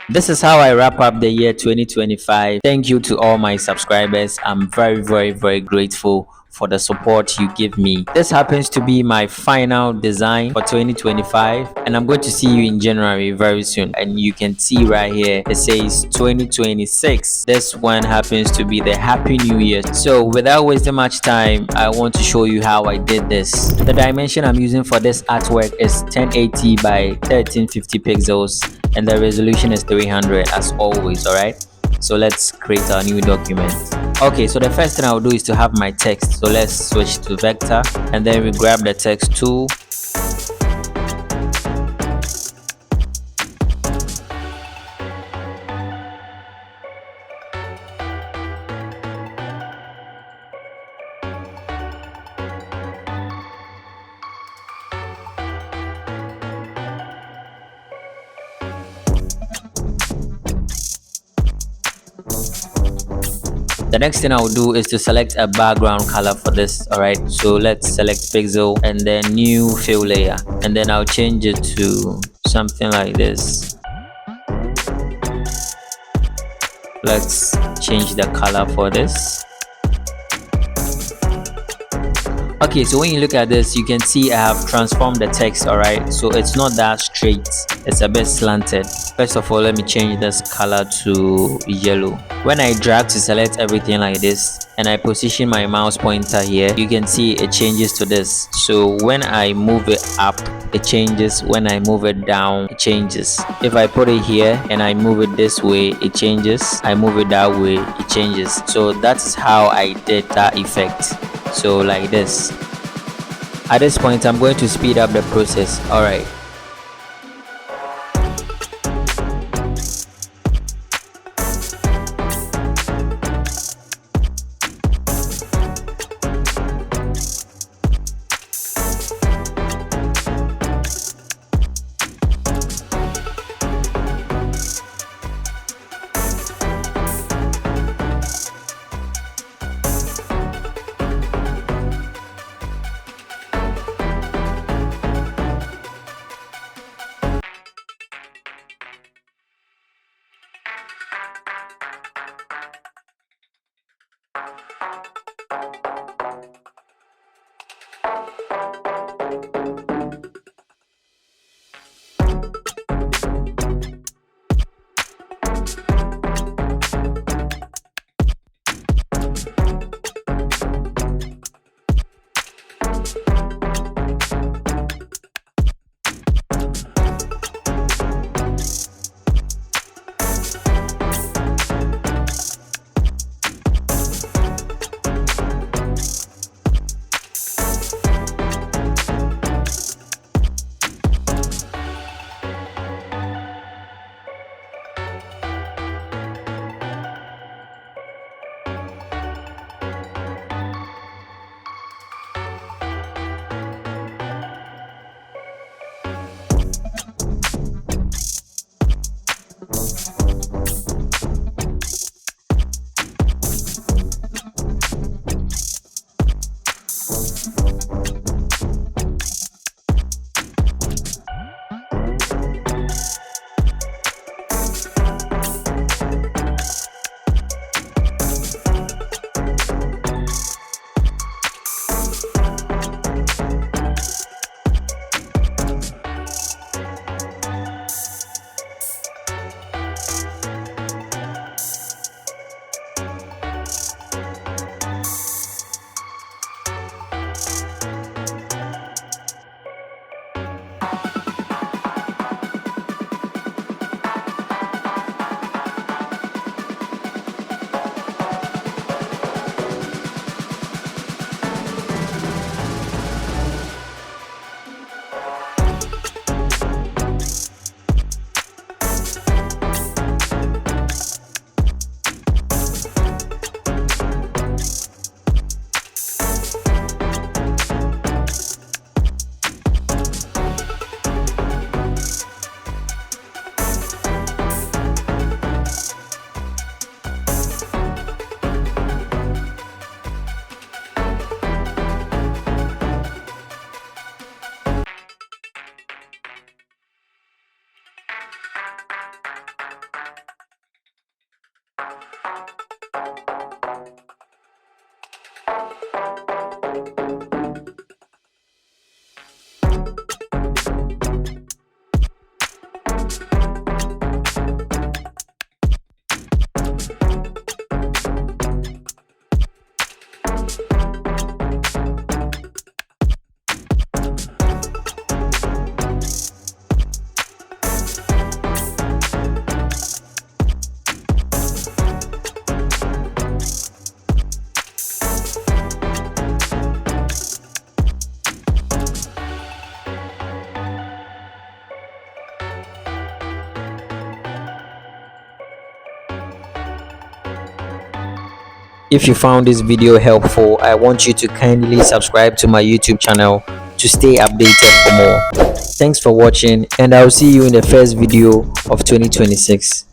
This is how I wrap up the year 2025. Thank you to all my subscribers. I'm very grateful for the support you give me. This happens to be my final design for 2025, and I'm going to see you in January very soon. And you can see right here it says 2026. This one happens to be the Happy New Year. So without wasting much time, I want to show you how I did this. The dimension I'm using for this artwork is 1080 by 1350 pixels, and the resolution is 300 as always. All right, so let's create our new document. Okay, so the first thing I'll do is to have my text. So let's switch to vector, and then we grab the text tool. The next thing I'll do is to select a background color for this. All right, so let's select pixel and then new fill layer, and then I'll change it to something like this. Let's change the color for this. Okay, so when you look at this, you can see I have transformed the text. All right, so it's not that straight, it's a bit slanted. First of all, let me change this color to yellow. When I drag to select everything like this and I position my mouse pointer here, you can see it changes to this. So when I move it up, it changes. When I move it down, it changes. If I put it here and I move it this way, it changes. I move it that way, it changes. So that's how I did that effect. So like this. At this point, I'm going to speed up the process. All right. If you found this video helpful, I want you to kindly subscribe to my YouTube channel to stay updated for more. Thanks for watching, and I'll see you in the first video of 2026.